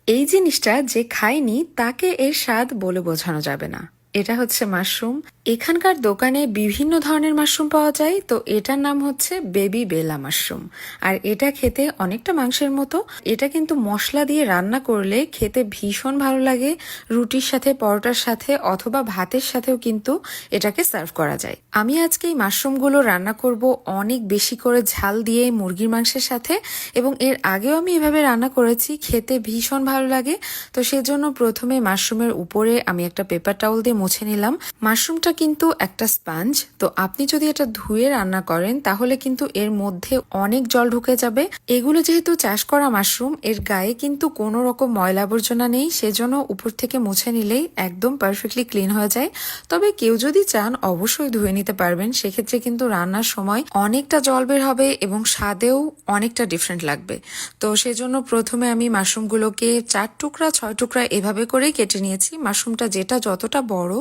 এই জিনিসটা যে খায়নি তাকে এর স্বাদ বলে বোঝানো যাবে না। এটা হচ্ছে মাশরুম। এখানকার দোকানে বিভিন্ন ধরনের মাশরুম পাওয়া যায়, তো এটার নাম হচ্ছে বেবি বেলা মাশরুম। আর এটা খেতে অনেকটা মাংসের মতো। এটা কিন্তু মশলা দিয়ে রান্না করলে খেতে ভীষণ ভালো লাগে। রুটির সাথে, পরোটার সাথে অথবা ভাতের সাথেও কিন্তু এটাকে সার্ভ করা যায়। আমি আজকে এই মাশরুমগুলো রান্না করব অনেক বেশি করে ঝাল দিয়ে মুরগির মাংসের সাথে, এবং এর আগেও আমি এভাবে রান্না করেছি, খেতে ভীষণ ভালো লাগে। তো সেজন্য প্রথমে মাশরুমের উপরে আমি একটা পেপার টাওয়াল দিয়ে মুছে নিলাম। মাশরুমটা কিন্তু একটা স্পঞ্জ, তো আপনি যদি এটা ধুয়ে রান্না করেন তাহলে কিন্তু এর মধ্যে অনেক জল ঢুকে যাবে। এগুলো যেহেতু চাষ করা মাশরুম, এর গায়ে কিন্তু কোনো রকম ময়লা আবর্জনা নেই, সেজন্য উপর থেকে মুছে নিলেই একদম পারফেক্টলি ক্লিন হয়ে যায়। তবে কেউ যদি চান অবশ্যই ধুয়ে নিতে পারবেন, সেক্ষেত্রে কিন্তু রান্নার সময় অনেকটা জল বের হবে এবং স্বাদেও অনেকটা ডিফারেন্ট লাগবে। তো সেজন্য প্রথমে আমি মাশরুমগুলোকে 4 টুকরা 6 টুকরা এভাবে করেই কেটে নিয়েছি। মাশরুমটা যেটা যতটা বড়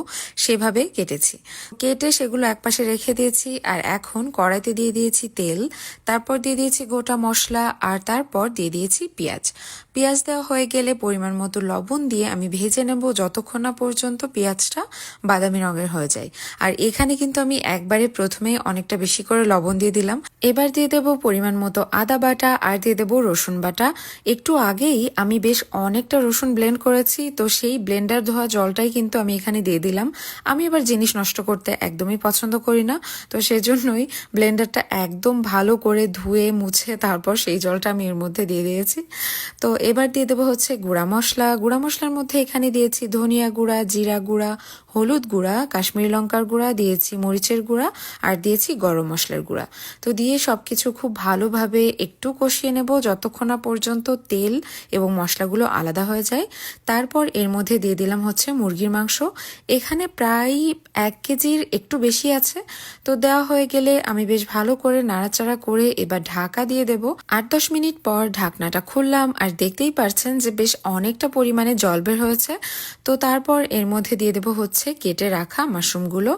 সেভাবে কেটেছি। কেটে সেগুলো একপাশে রেখে দিয়েছি। আর এখন কড়াইতে দিয়ে দিয়েছি তেল, তারপর দিয়ে দিয়েছি গোটা মশলা, আর তারপর দিয়ে দিয়েছি পেঁয়াজ। পেঁয়াজ দেওয়া হয়ে গেলে পরিমাণ মতো লবণ দিয়ে আমি ভেজে নেব যতক্ষণ না পর্যন্ত পেঁয়াজটা বাদামি রঙের হয়ে যায়। আর এখানে কিন্তু আমি একবারে প্রথমে অনেকটা বেশি করে লবণ দিয়ে দিলাম। এবার দিয়ে দেব পরিমাণ মতো আদা বাটা, আর দিয়ে দেব রসুন বাটা। একটু আগেই আমি বেশ অনেকটা রসুন ব্লেন্ড করেছি, তো সেই ব্লেন্ডার ধোয়া জলটাই কিন্তু আমি এখানে দিয়ে দিলাম। আমি এবার জিনিস নষ্ট করতে একদমই পছন্দ করি না, তো সেজন্যই ব্লেন্ডারটা একদম ভালো করে ধুয়ে মুছে তারপর সেই জলটা আমি এর মধ্যে দিয়ে দিয়েছি। তো এবার দিয়ে দেবো হচ্ছে গুঁড়া মশলা। গুঁড়া মশলার মধ্যে এখানে দিয়েছি ধনিয়া গুঁড়া, জিরা গুঁড়া, হলুদ গুঁড়া, কাশ্মীরি লঙ্কার গুঁড়া, দিয়েছি মরিচের গুঁড়া, আর দিয়েছি গরম মশলার গুঁড়া। তো দিয়ে সবকিছু খুব ভালোভাবে একটু কষিয়ে নেব যতক্ষণ না পর্যন্ত তেল এবং মশলাগুলো আলাদা হয়ে যায়। তারপর এর মধ্যে দিয়ে দিলাম হচ্ছে মুরগির মাংস। এখানে প্রায় 1 কেজির একটু বেশি আছে। তো দেওয়া হয়ে গেলে আমি বেশ ভালো করে নাড়াচাড়া করে এবার ঢাকা দিয়ে দেব। 8-10 মিনিট পর ঢাকনাটা খুললাম, আর দেখতেই পারছেন যে বেশ অনেকটা পরিমাণে জল বের হয়েছে। তো তারপর এর মধ্যে দিয়ে দেব হচ্ছে কেটে রাখা মাশরুমগুলো।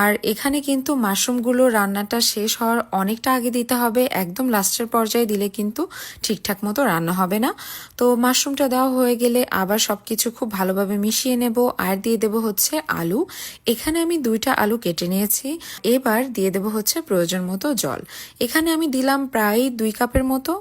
আর এখানে কিন্তু মাশরুমগুলো রান্নাটা শেষ হওয়ার অনেকটা আগে দিতে হবে, একদম লাস্টের পর্যায়ে দিলে কিন্তু ঠিকঠাক মতো রান্না হবে না। তো মাশরুমটা দেওয়া হয়ে গেলে আবার সবকিছু খুব ভালোভাবে মিশিয়ে নেব, আর দিয়ে দেব হচ্ছে আলু। এখানে আমি 2টা আলু কেটে নিয়েছি। এবার দিয়ে দেব হচ্ছে প্রয়োজন মতো জল। এখানে আমি দিলাম প্রায় 2 কাপের মতো।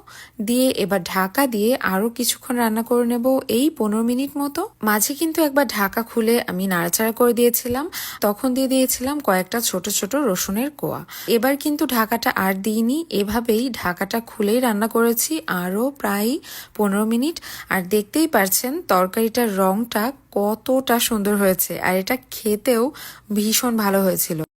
দিয়ে এবার ঢাকা দিয়ে আরো কিছুক্ষণ রান্না করে নেব, এই 15 মিনিট মতো। মাঝে কিন্তু একবার ঢাকা খুলে আমি নাড়াচাড়া করে দিয়েছিলাম, তখন দিয়ে দিয়েছিলাম কয়েকটা ছোট ছোট রসুনের কোয়া। এবার কিন্তু ঢাকাটা আর দিইনি, এভাবেই ঢাকাটা খুলেই রান্না করেছি আরো প্রায় 15 মিনিট। আর দেখতেই পারছেন তরকারিটার রংটা কতটা সুন্দর হয়েছে, আর এটা খেতেও ভীষণ ভালো হয়েছিল।